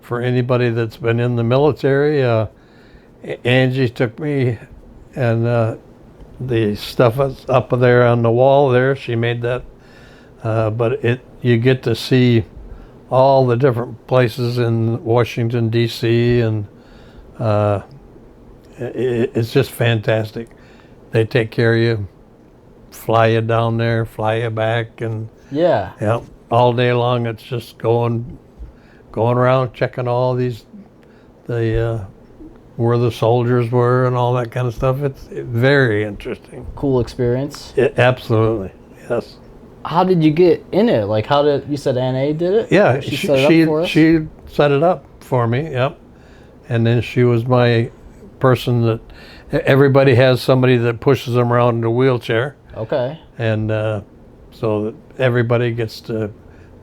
for anybody that's been in the military. Angie took me, and the stuff is up there on the wall there. She made that, but you get to see all the different places in Washington D.C. and it's just fantastic. They take care of you, fly you down there, fly you back, and Yeah. yeah, all day long. It's just going around checking all these where the soldiers were and all that kind of stuff. It's very interesting. Cool experience. Absolutely, yes. How did you get in it? Like, how did you said Anna did it? Yeah, she set it up for us. she set it up for me. Yep, and then she was my person that everybody has somebody that pushes them around in a wheelchair, Okay. and so that everybody gets to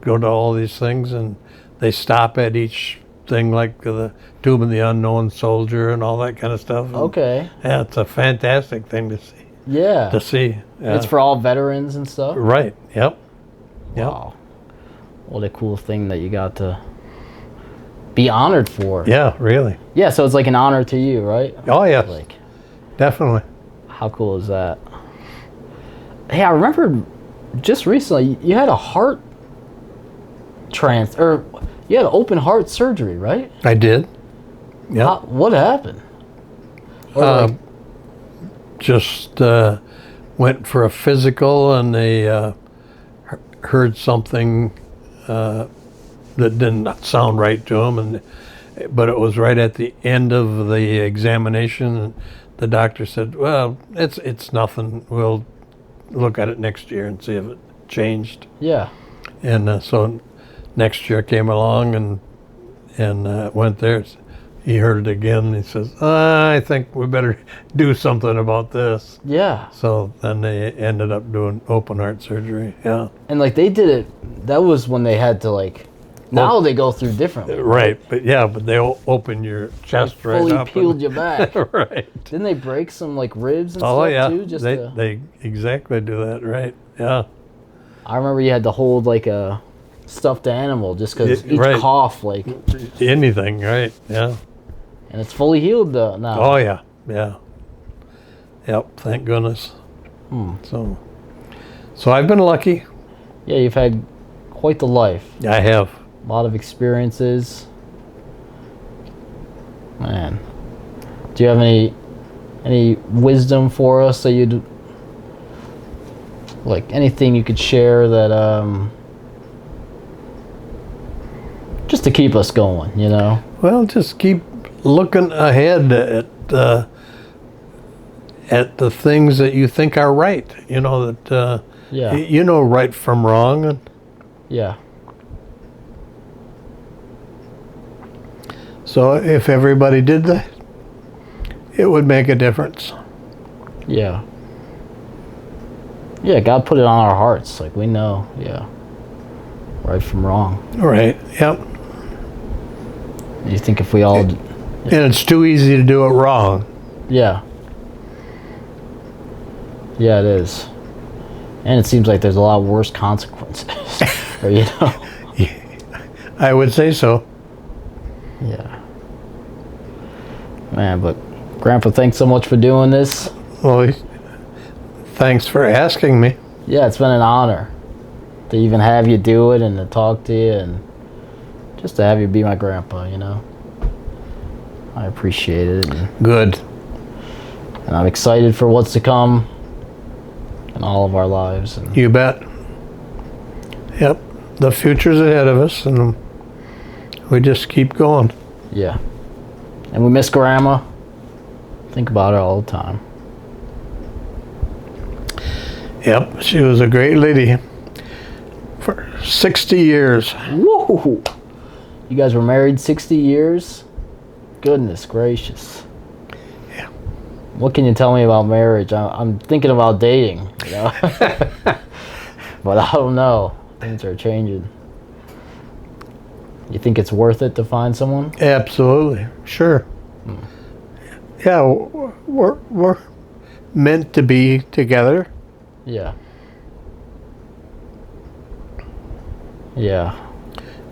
go to all these things, and they stop at each thing, like the Tomb of the Unknown Soldier and all that kind of stuff. And Okay. yeah, it's a fantastic thing to see. Yeah. Yeah. It's for all veterans and stuff. Right. Yep. Yep. Wow. What a cool thing that you got to be honored for. Yeah. Really. Yeah. So it's like an honor to you, right? Oh yes. Like, Definitely. how cool is that? Hey, I remember just recently you had a heart or you had open heart surgery, right? I did. Yeah. What happened? Or like, Just went for a physical, and they heard something that didn't sound right to them, but it was right at the end of the examination. And the doctor said, "Well, it's nothing. We'll look at it next year and see if it changed." yeah. And so next year came along, and went there. He heard it again, and he says, "I think we better do something about this." Yeah. So then they ended up doing open heart surgery. Yeah. And like they did it, that was when they had to like, now they go through differently. Right, but they open your chest right Fully up. peeled you back. Right. Didn't they break some like ribs and Oh stuff yeah, too? Just they to... they exactly do that. Right. Yeah. I remember you had to hold like a stuffed animal just because each Right. cough, like, Anything, right? Yeah. and it's fully healed now. Oh yeah, yeah. Yep. Thank goodness. Hmm. So I've been lucky. Yeah, you've had quite the life. I have. A lot of experiences. Man, do you have any wisdom for us that you'd like? Anything you could share that just to keep us going, you know? Well, just keep looking ahead at the things that you think are right. You know that Yeah, you know right from wrong, and yeah, so if everybody did that, it would make a difference. yeah. Yeah, God put it on our hearts. Like, we know, yeah, right from wrong. Right. Yep. You think if we all, And it's too easy to do it wrong. yeah, yeah, it is. And it seems like there's a lot worse consequences, or, you know, I would say so. yeah. Man, but Grandpa, thanks so much for doing this. Well, thanks for asking me. Yeah, it's been an honor to even have you do it and to talk to you and just to have you be my grandpa, you know. I appreciate it. Good. And I'm excited for what's to come in all of our lives. And You bet. Yep. The future's ahead of us, and we just keep going. yeah. And we miss Grandma. Think about her all the time. Yep. She was a great lady for 60 years. Woo! You guys were married 60 years? Goodness gracious. Yeah. What can you tell me about marriage? I'm thinking about dating, you know? But I don't know. Things are changing. You think it's worth it to find someone? Absolutely. Sure. Yeah, we're meant to be together. Yeah. Yeah.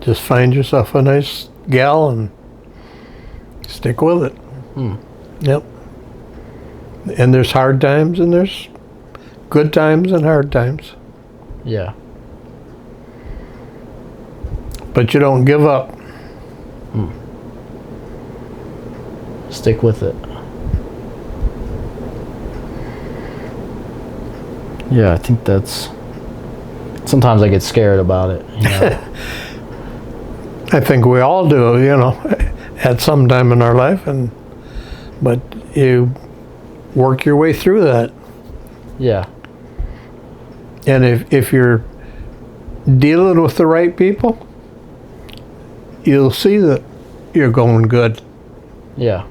Just find yourself a nice gal and stick with it. Yep. And there's hard times and there's good times and hard times. Yeah. But you don't give up. Stick with it. Yeah, I think that's... Sometimes I get scared about it, you know? I think we all do, you know, at some time in our life, but you work your way through that. Yeah. And if you're dealing with the right people, you'll see that you're going good. Yeah.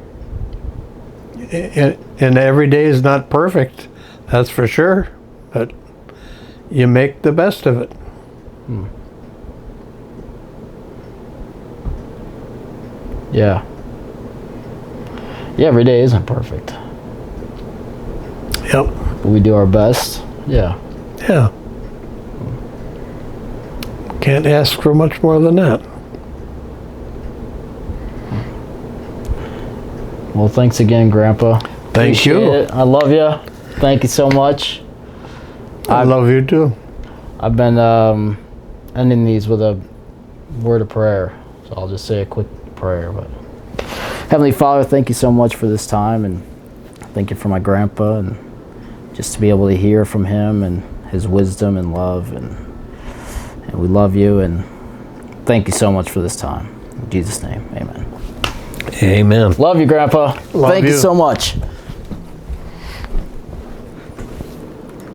And every day is not perfect, that's for sure, but you make the best of it. Yeah. Yeah, every day isn't perfect. Yep. But we do our best. Yeah. Yeah. Can't ask for much more than that. Well, thanks again, Grandpa. Thank you. Appreciate it. I love you. Thank you so much. I love you too. I've been ending these with a word of prayer. So I'll just say a quick prayer. But Heavenly Father, thank you so much for this time, and thank you for my grandpa, and just to be able to hear from him and his wisdom and love, and we love you, and thank you so much for this time. In Jesus' name, amen. Amen. Love you, Grandpa. Love Thank you you. so much.